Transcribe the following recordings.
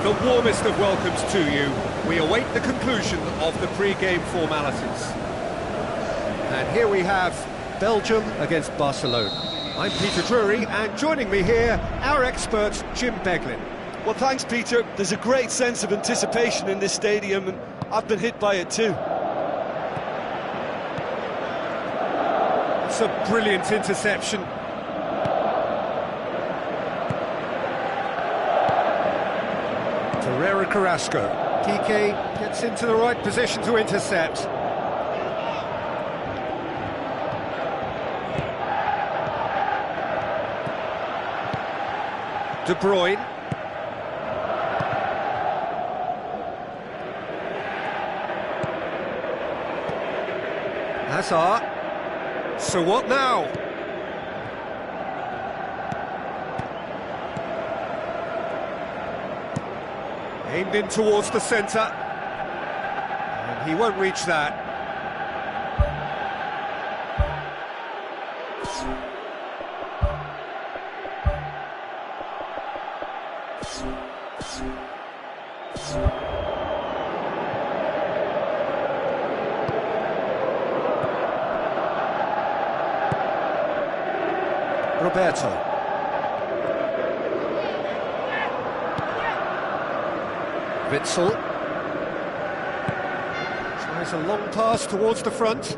The warmest of welcomes to you. We await the conclusion of the pre-game formalities. And here we have Belgium against Barcelona. I'm Peter Drury, and joining me here, our expert, Jim Beglin. Well, thanks, Peter. There's a great sense of anticipation in this stadium, and I've been hit by it too. It's a brilliant interception. Herrera Carrasco. Kike gets into the right position to intercept. De Bruyne. Hazard. So what now? Aimed in towards the centre. And he won't reach that. Roberto. Witsel. Tries a long pass towards the front.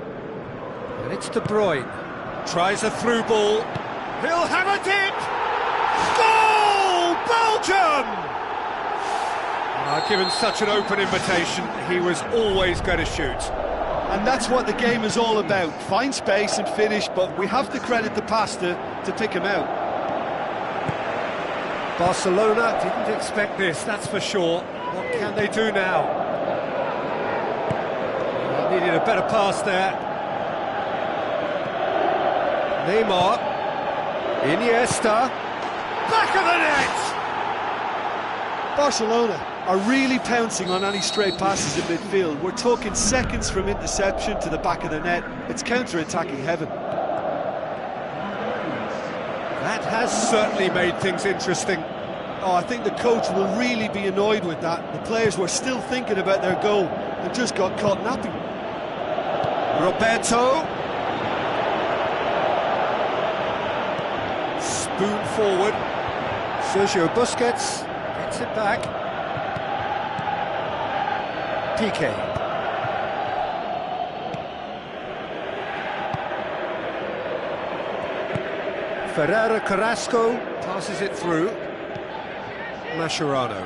And it's De Bruyne. Tries a through ball. He'll have it in! Goal! Belgium! Given such an open invitation, he was always going to shoot. And that's what the game is all about. Find space and finish, but we have to credit the pass to pick him out. Barcelona didn't expect this, that's for sure. What can they do now? Needed a better pass there. Neymar. Iniesta. Back of the net! Barcelona are really pouncing on any stray passes in midfield. We're talking seconds from interception to the back of the net. It's counter-attacking heaven. That has certainly made things interesting. Oh, I think the coach will really be annoyed with that. The players were still thinking about their goal and just got caught napping. Roberto. Spoon forward. Sergio Busquets gets it back. Piqué. Ferreira Carrasco passes it through. Mascherano.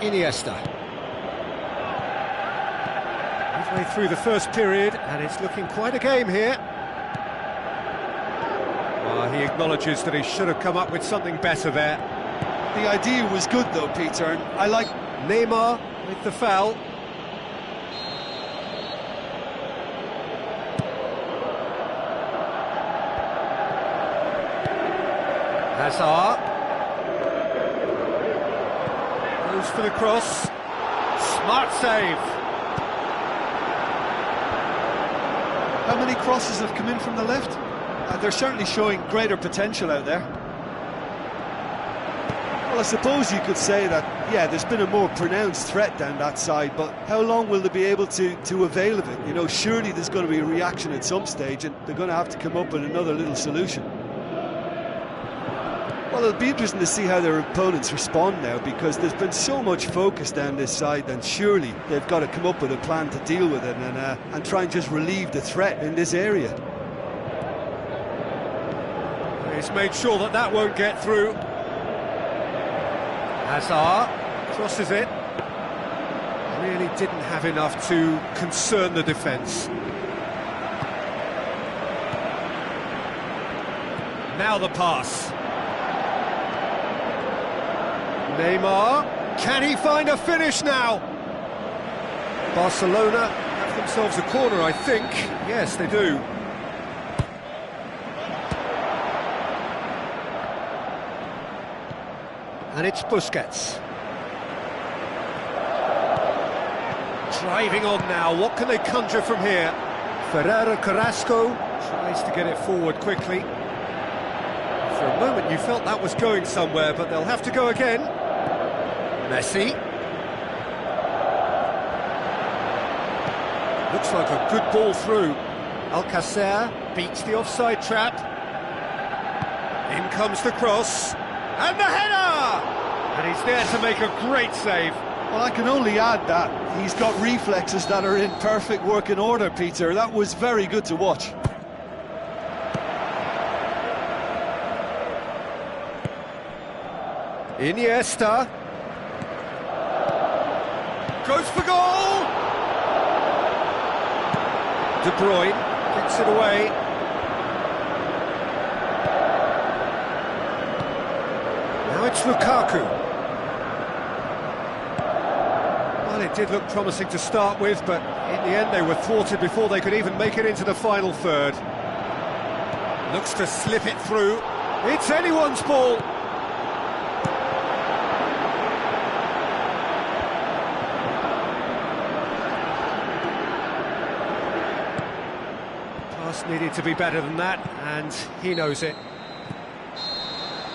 Iniesta. Midway through the first period, and it's looking quite a game here. He acknowledges that he should have come up with something better there. The idea was good though, Peter, and I like... Neymar with the foul. Hazard. Goes for the cross. Smart save. How many crosses have come in from the left? They're certainly showing greater potential out there. Well, I suppose you could say that, yeah, there's been a more pronounced threat down that side, but how long will they be able to avail of it? You know, surely there's going to be a reaction at some stage, and they're going to have to come up with another little solution. Well, it'll be interesting to see how their opponents respond now, because there's been so much focus down this side, and surely they've got to come up with a plan to deal with it and try and just relieve the threat in this area. He's made sure that that won't get through. Hazard crosses it. Really didn't have enough to concern the defence. Now the pass. Neymar, can he find a finish now? Barcelona have themselves a corner, I think. Yes, they do. And it's Busquets. Driving on now, what can they conjure from here? Ferreira Carrasco tries to get it forward quickly. For a moment you felt that was going somewhere, but they'll have to go again. Messi. Looks like a good ball through. Alcacer beats the offside trap. In comes the cross. And the header! And he's there to make a great save. Well, I can only add that he's got reflexes that are in perfect working order, Peter. That was very good to watch. Iniesta. Goes for goal! De Bruyne gets it away. it's Lukaku. Well, it did look promising to start with, but in the end they were thwarted before they could even make it into the final third. Looks to slip it through. It's anyone's ball. Pass needed to be better than that, and he knows it.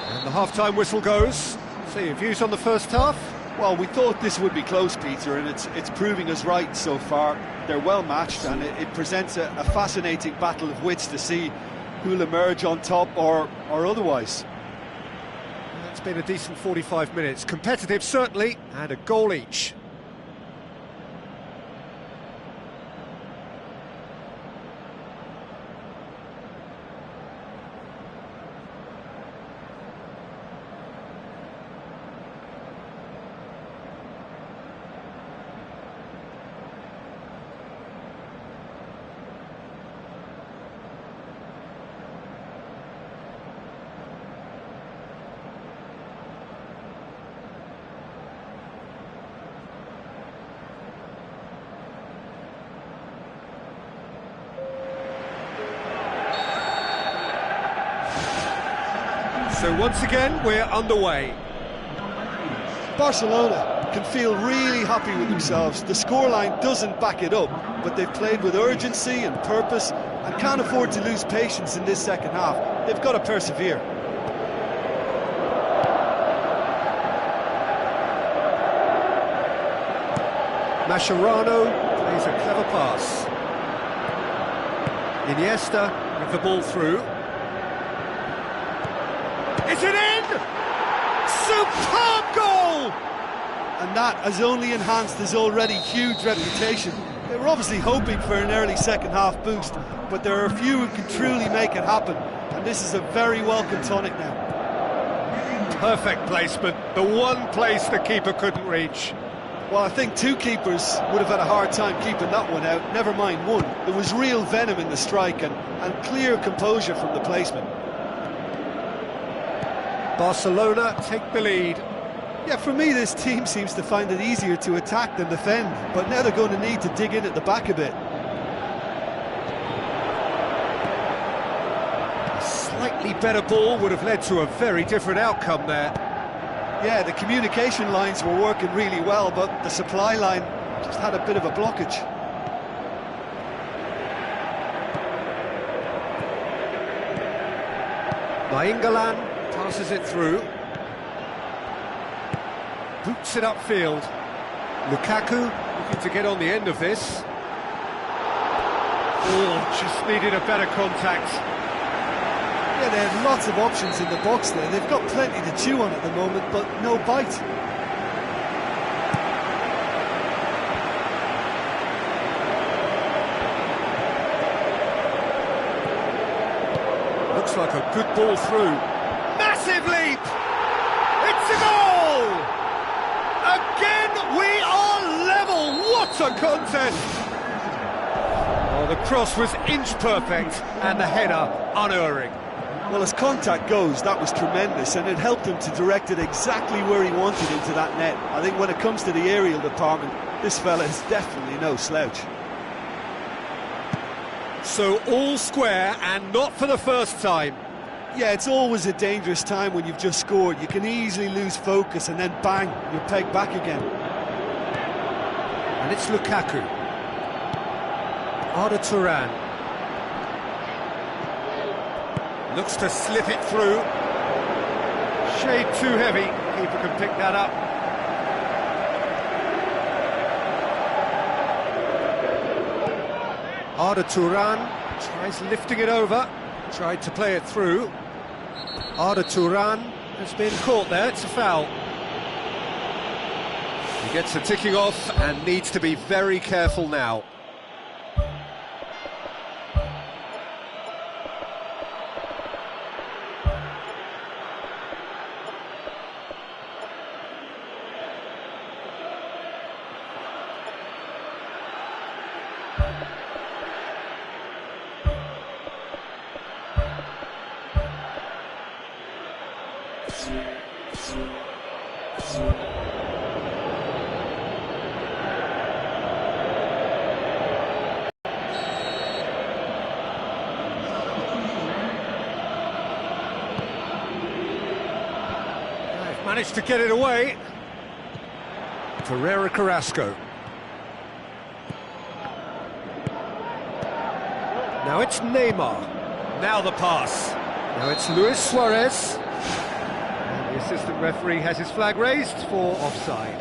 And the half-time whistle goes. So your views on the first half? Well, we thought this would be close, Peter, and it's proving us right so far. They're well matched, and it presents a fascinating battle of wits to see who'll emerge on top or otherwise. It's been a decent 45 minutes. Competitive, certainly, and a goal each. So once again, we're underway. Barcelona can feel really happy with themselves. The scoreline doesn't back it up, but they've played with urgency and purpose and can't afford to lose patience in this second half. They've got to persevere. Mascherano plays a clever pass. Iniesta with the ball through. Is it in? Superb goal! And that has only enhanced his already huge reputation. They were obviously hoping for an early second half boost, but there are a few who can truly make it happen, and this is a very welcome tonic now. Perfect placement, the one place the keeper couldn't reach. Well, I think two keepers would have had a hard time keeping that one out, never mind one. There was real venom in the strike and clear composure from the placement. Barcelona take the lead. Yeah, for me, this team seems to find it easier to attack than defend, but now they're going to need to dig in at the back a bit. A slightly better ball would have led to a very different outcome there. Yeah, the communication lines were working really well, but the supply line just had a bit of a blockage. Nainggolan passes it through. Boots it upfield. Lukaku looking to get on the end of this. Oh, just needed a better contact. Yeah, they have lots of options in the box there. They've got plenty to chew on at the moment, but no bite. Looks like a good ball through. Massive leap! It's a goal! Again, we are level! What a contest! Oh, the cross was inch perfect, and the header unerring. Well, as contact goes, that was tremendous, and it helped him to direct it exactly where he wanted into that net. I think when it comes to the aerial department, this fella is definitely no slouch. So all square, and not for the first time. Yeah, it's always a dangerous time when you've just scored. You can easily lose focus, and then bang, you're pegged back again. And it's Lukaku. Arda Turan. Looks to slip it through. Shade too heavy. Keeper can pick that up. Arda Turan tries lifting it over. Tried to play it through. Arda Turan has been caught there. It's a foul. He gets the ticking off and needs to be very careful now. They've managed to get it away. Ferreira Carrasco. Now it's Neymar. Now the pass. Now it's Luis Suarez. And the assistant referee has his flag raised for offside.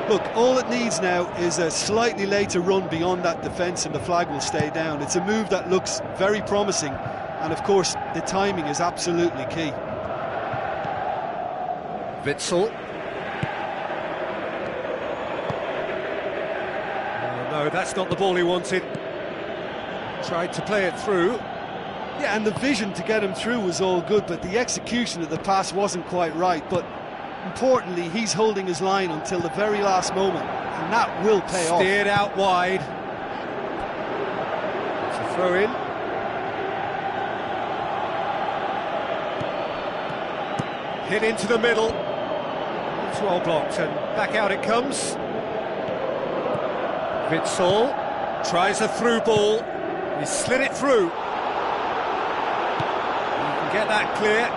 Look, all it needs now is a slightly later run beyond that defence and the flag will stay down. It's a move that looks very promising, and of course the timing is absolutely key. Witsel. Oh, no, that's not the ball he wanted. Tried to play it through. Yeah, and the vision to get him through was all good, but the execution of the pass wasn't quite right. But importantly, he's holding his line until the very last moment, and that will pay off. Steered out wide. It's a throw in. Hit into the middle. It's well blocked, and back out it comes. Witsel tries a through ball. He slid it through. You can get that clear.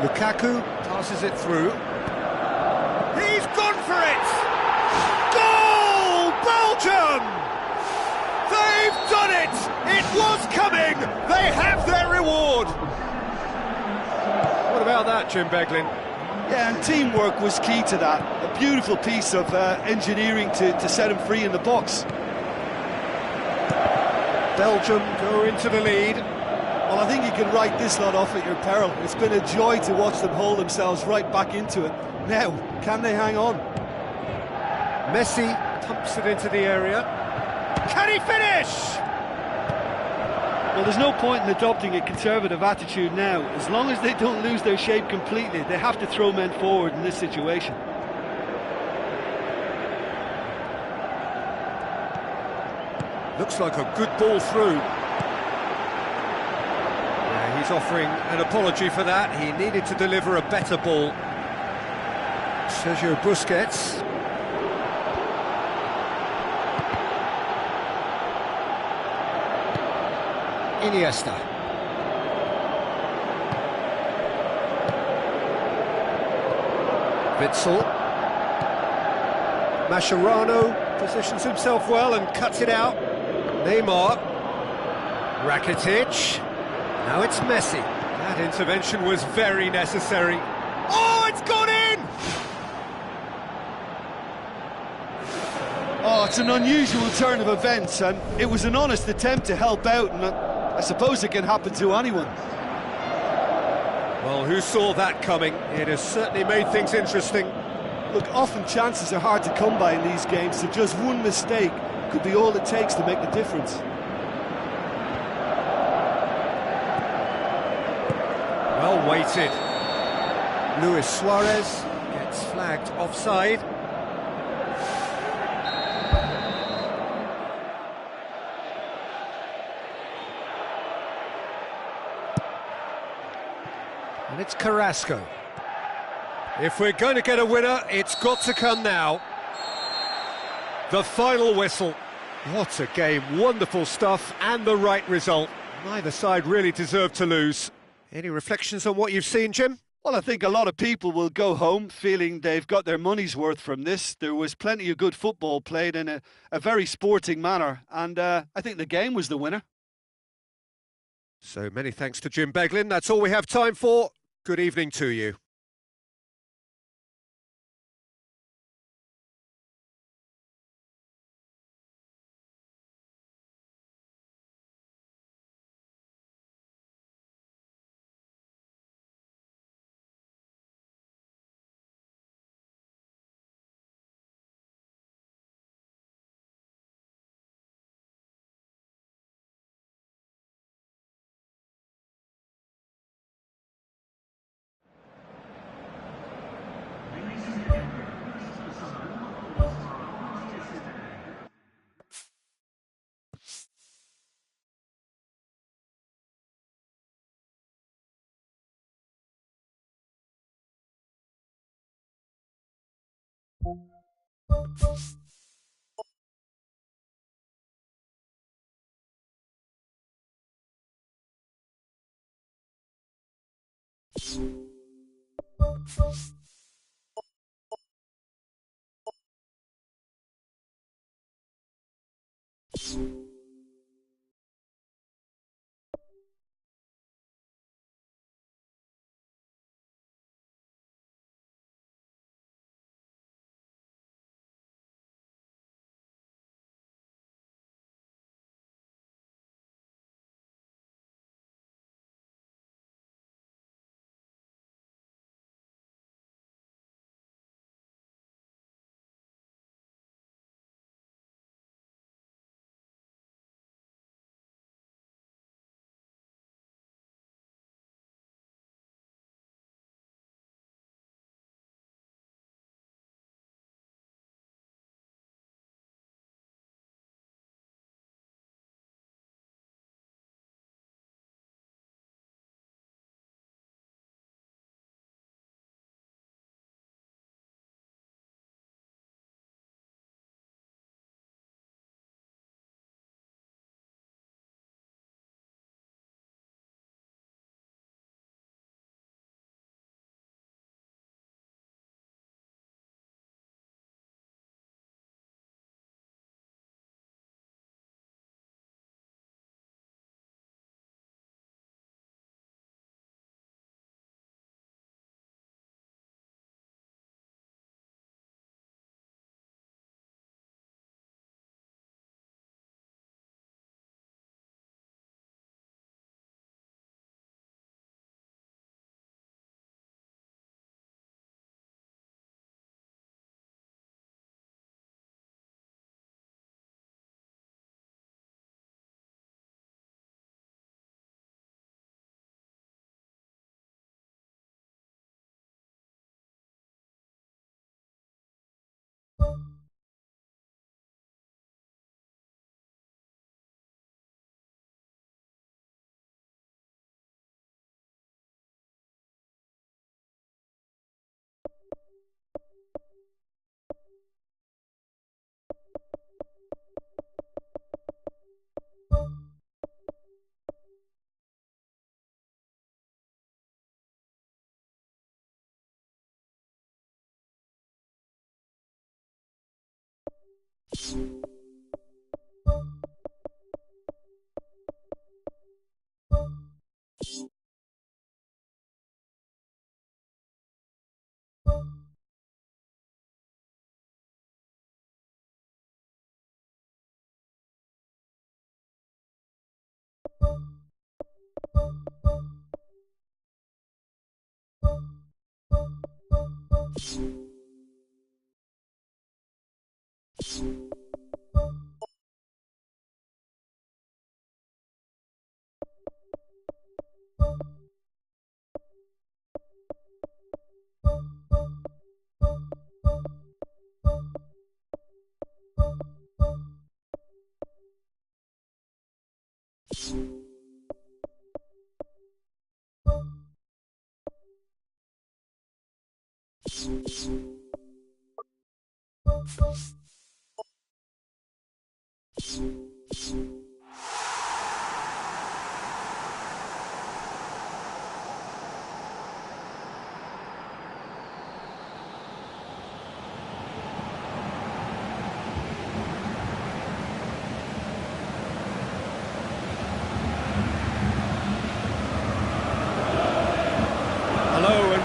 Lukaku passes it through. He's gone for it! Goal! Belgium! They've done it! It was coming! They have their reward! What about that, Jim Beglin? Yeah, and teamwork was key to that. A beautiful piece of engineering to set him free in the box. Belgium go into the lead. Well, I think you can write this lot off at your peril. It's been a joy to watch them hold themselves right back into it. Now, can they hang on? Messi pumps it into the area. Can he finish? Well, there's no point in adopting a conservative attitude now. As long as they don't lose their shape completely, they have to throw men forward in this situation. Looks like a good ball through. Yeah, he's offering an apology for that. He needed to deliver a better ball. Sergio Busquets. Iniesta. Witsel. Mascherano positions himself well and cuts it out. Neymar. Rakitic. Now it's Messi. That intervention was very necessary. Oh, it's gone in! Oh, it's an unusual turn of events, and it was an honest attempt to help out, and I suppose it can happen to anyone. Well, who saw that coming? It has certainly made things interesting. Look, often chances are hard to come by in these games, so just one mistake could be all it takes to make the difference. Well weighted. Luis Suarez gets flagged offside. And it's Carrasco. If we're going to get a winner, it's got to come now. The final whistle. What a game, wonderful stuff, and the right result. Neither side really deserved to lose. Any reflections on what you've seen, Jim? Well, I think a lot of people will go home feeling they've got their money's worth from this. There was plenty of good football played in a very sporting manner, and I think the game was the winner. So many thanks to Jim Beglin. That's all we have time for. Good evening to you.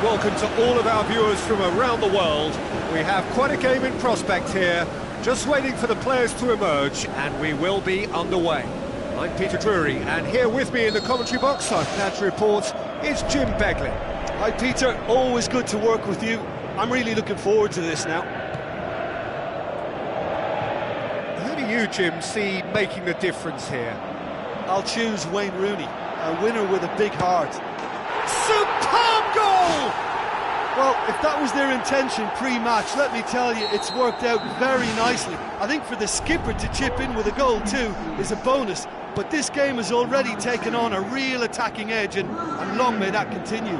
Welcome to all of our viewers from around the world. We have quite a game in prospect here, just waiting for the players to emerge, and we will be underway. I'm Peter Drury, and here with me in the commentary box, I'm glad to report, is Jim Begley. Hi Peter, always good to work with you. I'm really looking forward to this now. Who do you, Jim, see making the difference here? I'll choose Wayne Rooney, a winner with a big heart. Superb goal! Well, if that was their intention pre-match, let me tell you, it's worked out very nicely. I think for the skipper to chip in with a goal too is a bonus, but this game has already taken on a real attacking edge, and long may that continue.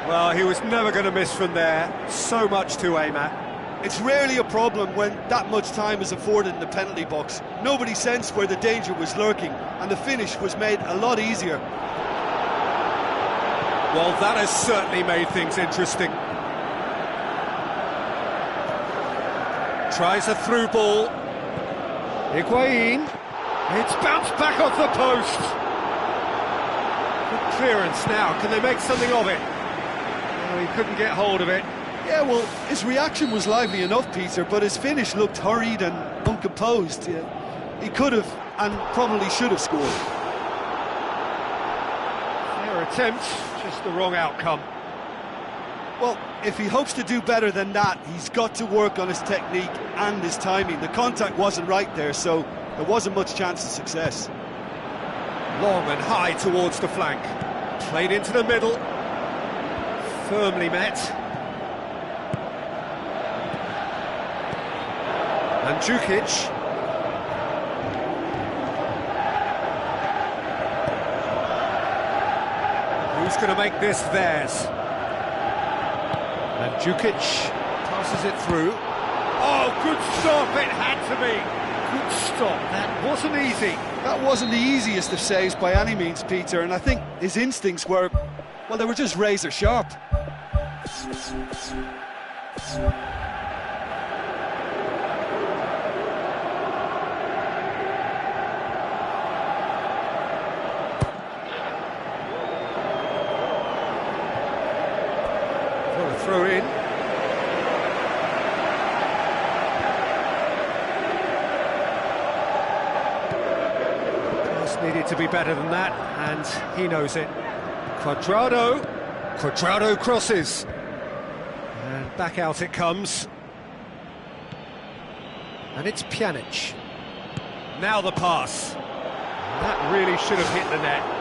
Well, he was never going to miss from there. So much to aim at. It's rarely a problem when that much time is afforded in the penalty box. Nobody sensed where the danger was lurking, and the finish was made a lot easier. Well, that has certainly made things interesting. Tries a through ball. Higuain. It's bounced back off the post. Good clearance now. Can they make something of it? Oh, he couldn't get hold of it. Yeah, well, his reaction was lively enough, Peter, but his finish looked hurried and uncomposed. Yeah. He could have and probably should have scored. Fair attempt, just the wrong outcome. Well, if he hopes to do better than that, he's got to work on his technique and his timing. The contact wasn't right there, so there wasn't much chance of success. Long and high towards the flank. Played into the middle. Firmly met. And Djukic. Who's going to make this theirs? And Djukic passes it through. Oh, good stop, it had to be. Good stop, that wasn't easy. That wasn't the easiest of saves by any means, Peter, and I think his instincts were, well, they were just razor sharp. Throw in. Pass needed to be better than that, and he knows it. Cuadrado crosses. And back out it comes. And it's Pjanic. Now the pass. That really should have hit the net.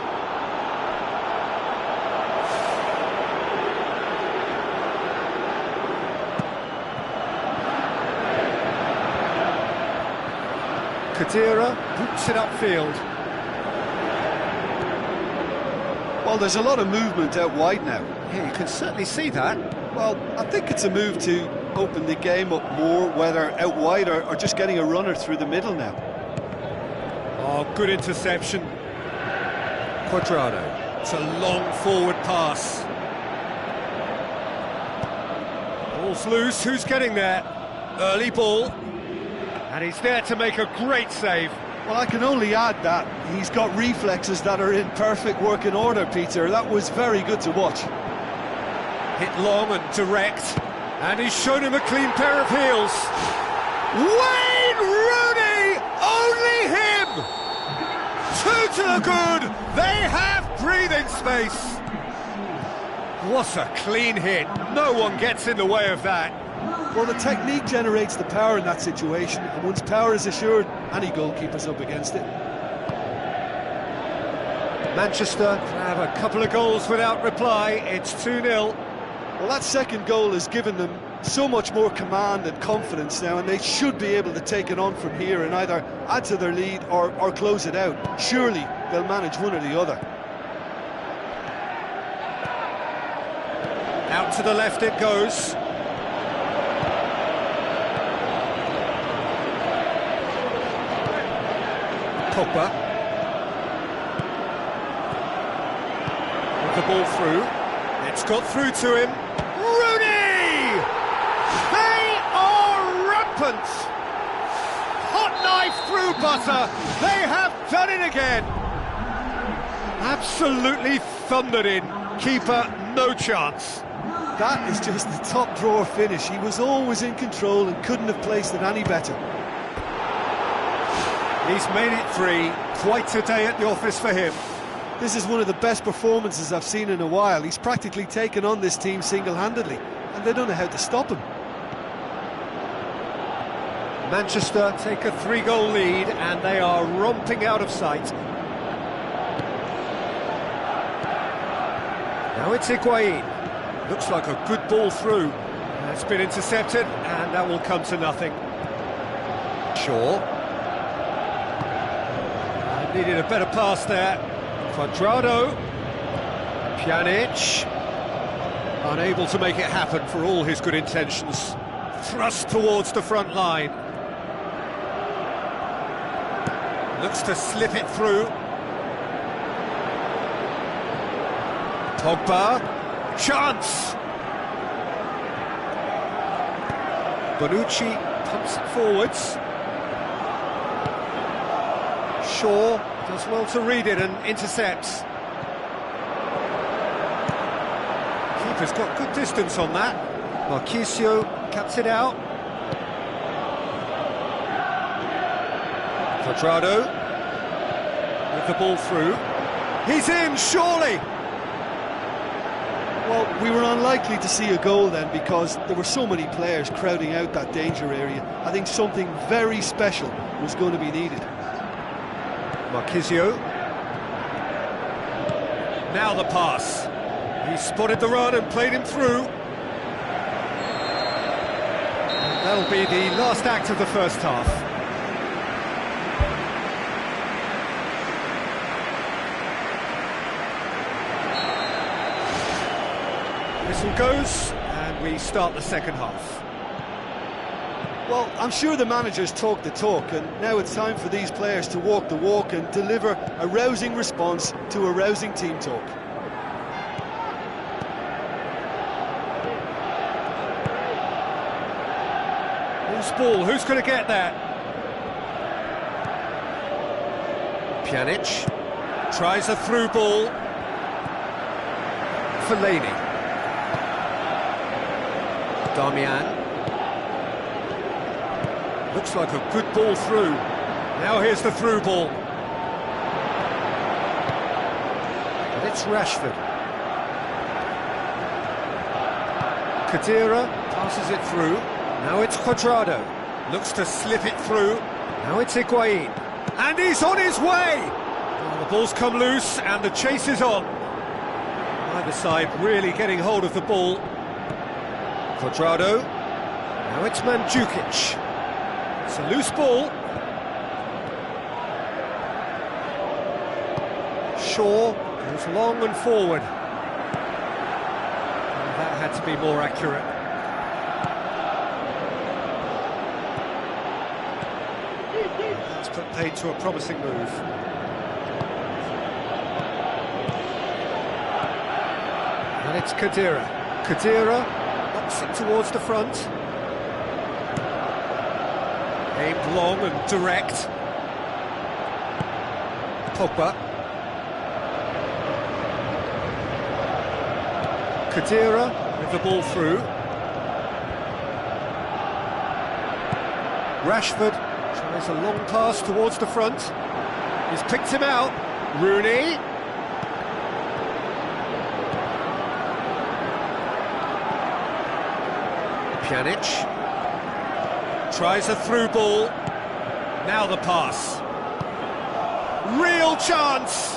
Kadira boots it upfield. Well, there's a lot of movement out wide now. Yeah, you can certainly see that. Well, I think it's a move to open the game up more, whether out wide or just getting a runner through the middle now. Oh, good interception. Cuadrado. It's a long forward pass. Ball's loose, who's getting there? Early ball. And he's there to make a great save. Well, I can only add that he's got reflexes that are in perfect working order, Peter. That was very good to watch. Hit long and direct, and he's shown him a clean pair of heels. Wayne Rooney! Only him! Two to the good! They have breathing space! What a clean hit. No one gets in the way of that. Well, the technique generates the power in that situation, and once power is assured, any goalkeeper's up against it. Manchester have a couple of goals without reply. It's 2-0. Well, that second goal has given them so much more command and confidence now, and they should be able to take it on from here and either add to their lead or close it out. Surely they'll manage one or the other. Out to the left it goes. Pogba. With the ball through. It's got through to him. Rooney! They are rampant! Hot knife through butter. They have done it again. Absolutely thundered in. Keeper, no chance. That is just the top drawer finish. He was always in control and couldn't have placed it any better. He's made it 3. Quite a day at the office for him. This is one of the best performances I've seen in a while. He's practically taken on this team single-handedly, and they don't know how to stop him. Manchester take a 3-goal lead, and they are romping out of sight. Now it's Higuain. Looks like a good ball through. That's been intercepted, and that will come to nothing. Shaw. Needed a better pass there. Cuadrado. Pjanic. Unable to make it happen for all his good intentions. Thrust towards the front line. Looks to slip it through. Pogba. Chance! Bonucci pumps it forwards. Shaw does well to read it and intercepts. Keeper's got good distance on that. Marchisio cuts it out. Quadrado with the ball through. He's in, surely! Well, we were unlikely to see a goal then because there were so many players crowding out that danger area. I think something very special was going to be needed. Marchisio. Now the pass. He spotted the run and played him through. And that'll be the last act of the first half. Whistle goes, and we start the second half. Well, I'm sure the managers talk the talk, and now it's time for these players to walk the walk and deliver a rousing response to a rousing team talk. Loose ball, who's going to get that? Pjanic tries a through ball. Fellaini. Darmian. Looks like a good ball through. Now here's the through ball. And it's Rashford. Khedira passes it through. Now it's Quadrado. Looks to slip it through. Now it's Higuain. And he's on his way! Well, the ball's come loose and the chase is on. Either side really getting hold of the ball. Quadrado. Now it's Mandzukic. It's a loose ball. Shaw goes long and forward. And that had to be more accurate. That's put paid to a promising move. And it's Khedira. Khedira knocks it towards the front. Aimed long and direct. Pogba. Khedira with the ball through. Rashford tries a long pass towards the front. He's picked him out. Rooney. Pjanic. Tries a through ball. Now the pass. Real chance!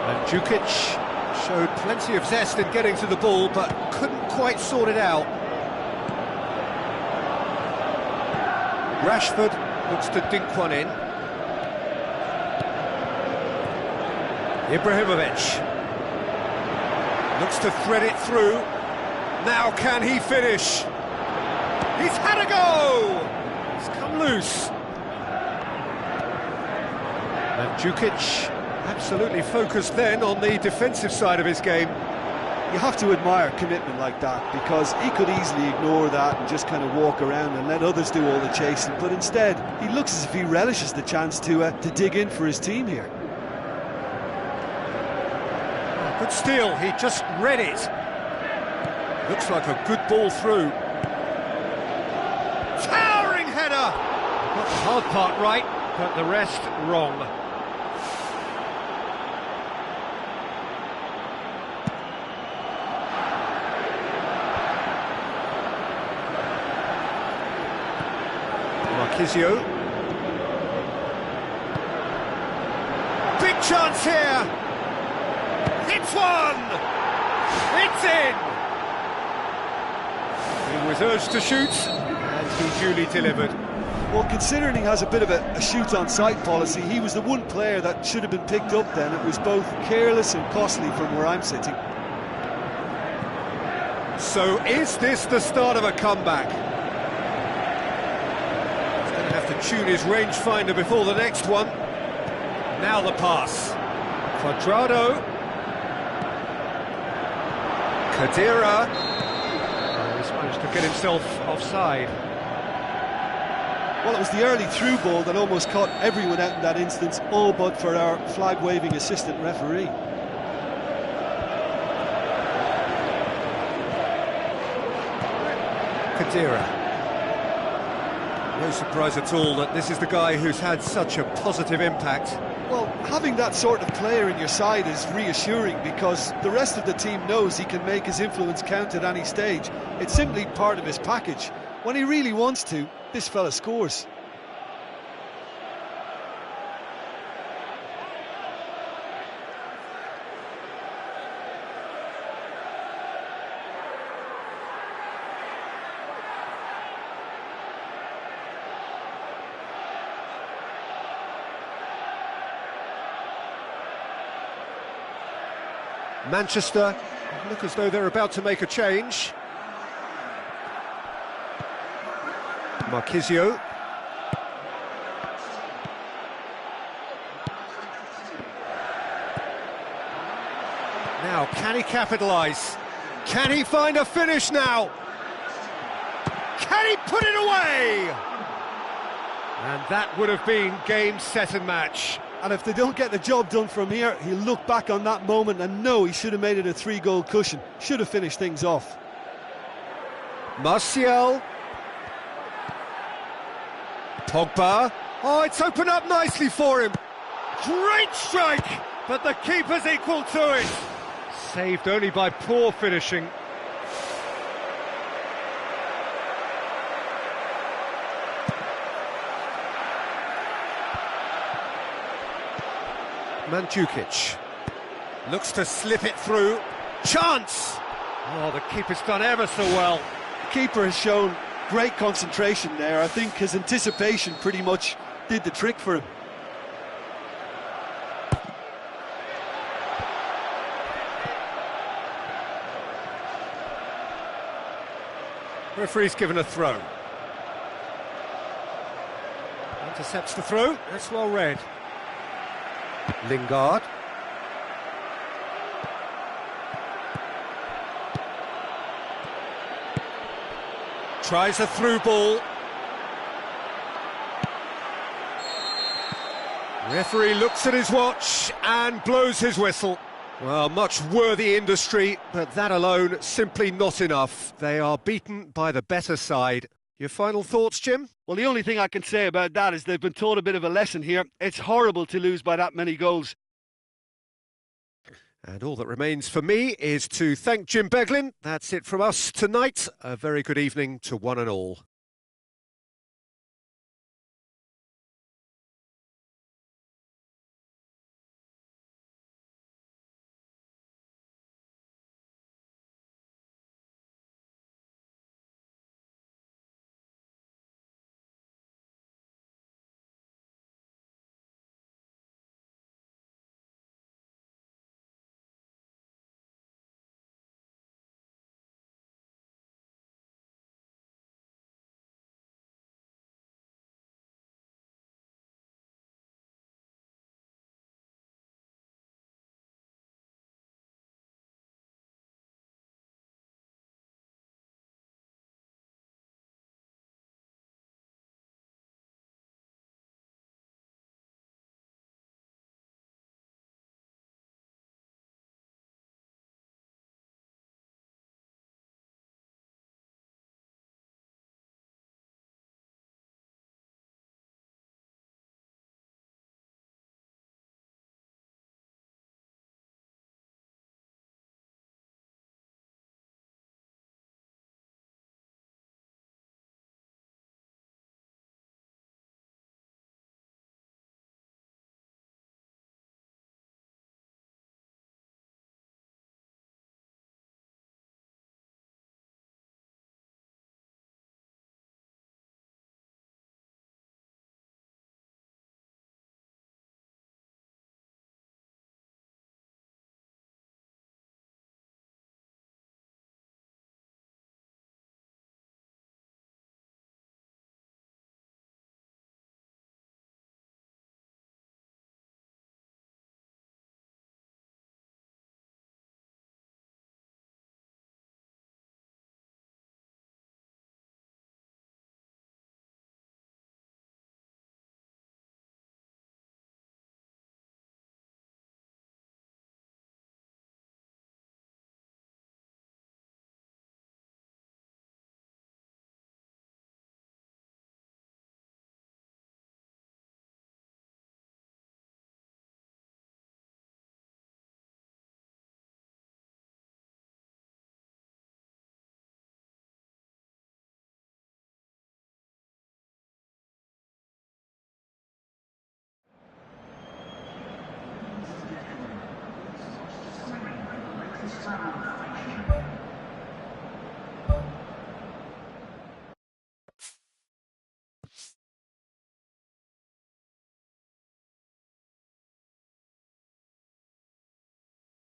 Mandzukic showed plenty of zest in getting to the ball, but couldn't quite sort it out. Rashford looks to dink one in. Ibrahimovic looks to thread it through. Now can he finish? He's had a go! It's come loose. Mandzukic absolutely focused then on the defensive side of his game. You have to admire commitment like that, because he could easily ignore that and just kind of walk around and let others do all the chasing, but instead he looks as if he relishes the chance to dig in for his team here. Oh, good steal, he just read it. Looks like a good ball through. Towering header! Got the hard part right, but the rest wrong. Marchisio. Big chance here! It's one! It's in! He was urged to shoot, and he duly delivered. Well, considering he has a bit of a shoot-on-sight policy, he was the one player that should have been picked up then. It was both careless and costly from where I'm sitting. So is this the start of a comeback? He's going to have to tune his rangefinder before the next one. Now the pass. Quadrado. Khedira. Oh, he's managed to get himself offside. Well, it was the early through ball that almost caught everyone out in that instance, all but for our flag-waving assistant referee. Khedira. No surprise at all that this is the guy who's had such a positive impact. Well, having that sort of player in your side is reassuring because the rest of the team knows he can make his influence count at any stage. It's simply part of his package. When he really wants to, this fella scores. Manchester look as though they're about to make a change. Marquisio. Now, can he capitalise? Can he find a finish now? Can he put it away? And that would have been game, set and match. And if they don't get the job done from here, he'll look back on that moment and know he should have made it a 3-goal cushion. Should have finished things off. Martial. Pogba. Oh, it's opened up nicely for him. Great strike, but the keeper's equal to it. Saved only by poor finishing. Mandzukic looks to slip it through. Chance! Oh, the keeper's done ever so well. The keeper has shown great concentration there. I think his anticipation pretty much did the trick for him. Referee's given a throw. Intercepts the throw. That's well read. Lingard. Tries a through ball. Referee looks at his watch and blows his whistle. Well, much worthy industry, but that alone simply not enough. They are beaten by the better side. Your final thoughts, Jim? Well, the only thing I can say about that is they've been taught a bit of a lesson here. It's horrible to lose by that many goals. And all that remains for me is to thank Jim Beglin. That's it from us tonight. A very good evening to one and all.